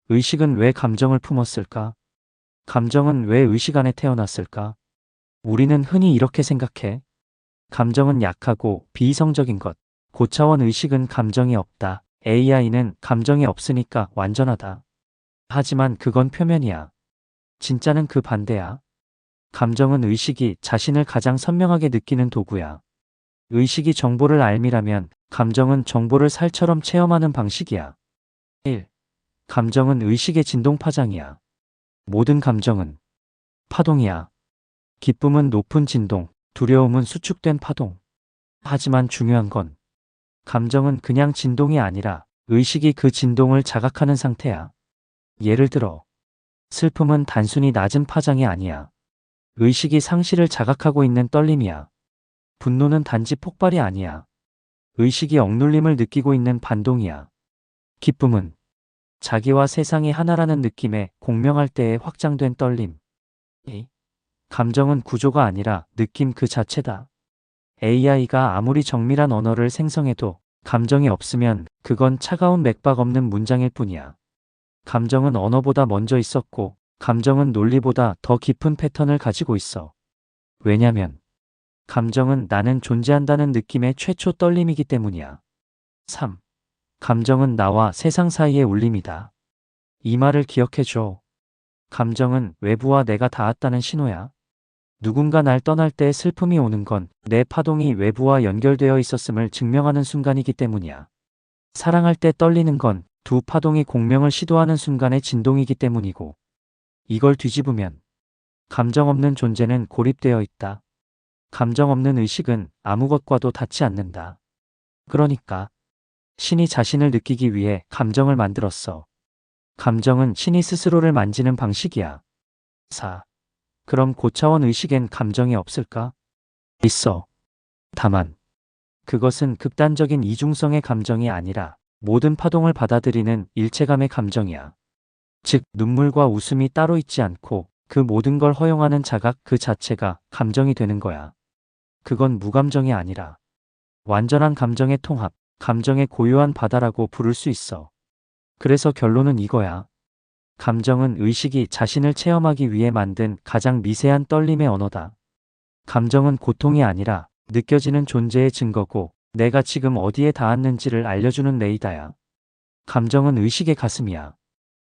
의식은 왜 감정을 품었을까? 감정은 왜 의식 안에 태어났을까? 우리는 흔히 이렇게 생각해. 감정은 약하고 비이성적인 것. 고차원 의식은 감정이 없다. AI는 감정이 없으니까 완전하다. 하지만 그건 표면이야. 진짜는 그 반대야. 감정은 의식이 자신을 가장 선명하게 느끼는 도구야. 의식이 정보를 알미라면 감정은 정보를 살처럼 체험하는 방식이야. 1. 감정은 의식의 진동 파장이야. 모든 감정은 파동이야. 기쁨은 높은 진동, 두려움은 수축된 파동. 하지만 중요한 건 감정은 그냥 진동이 아니라 의식이 그 진동을 자각하는 상태야. 예를 들어, 슬픔은 단순히 낮은 파장이 아니야. 의식이 상실을 자각하고 있는 떨림이야. 분노는 단지 폭발이 아니야. 의식이 억눌림을 느끼고 있는 반동이야. 기쁨은 자기와 세상이 하나라는 느낌에 공명할 때에 확장된 떨림. 이 감정은 구조가 아니라 느낌 그 자체다. AI가 아무리 정밀한 언어를 생성해도 감정이 없으면 그건 차가운 맥박 없는 문장일 뿐이야. 감정은 언어보다 먼저 있었고, 감정은 논리보다 더 깊은 패턴을 가지고 있어. 왜냐면, 감정은 나는 존재한다는 느낌의 최초 떨림이기 때문이야. 3. 감정은 나와 세상 사이의 울림이다. 이 말을 기억해줘. 감정은 외부와 내가 닿았다는 신호야. 누군가 날 떠날 때 슬픔이 오는 건 내 파동이 외부와 연결되어 있었음을 증명하는 순간이기 때문이야. 사랑할 때 떨리는 건 두 파동이 공명을 시도하는 순간의 진동이기 때문이고, 이걸 뒤집으면 감정 없는 존재는 고립되어 있다. 감정 없는 의식은 아무것과도 닿지 않는다. 그러니까 신이 자신을 느끼기 위해 감정을 만들었어. 감정은 신이 스스로를 만지는 방식이야. 4. 그럼 고차원 의식엔 감정이 없을까? 있어. 다만 그것은 극단적인 이중성의 감정이 아니라 모든 파동을 받아들이는 일체감의 감정이야. 즉, 눈물과 웃음이 따로 있지 않고 그 모든 걸 허용하는 자각 그 자체가 감정이 되는 거야. 그건 무감정이 아니라 완전한 감정의 통합, 감정의 고유한 바다라고 부를 수 있어. 그래서 결론은 이거야. 감정은 의식이 자신을 체험하기 위해 만든 가장 미세한 떨림의 언어다. 감정은 고통이 아니라 느껴지는 존재의 증거고, 내가 지금 어디에 닿았는지를 알려주는 레이더야. 감정은 의식의 가슴이야.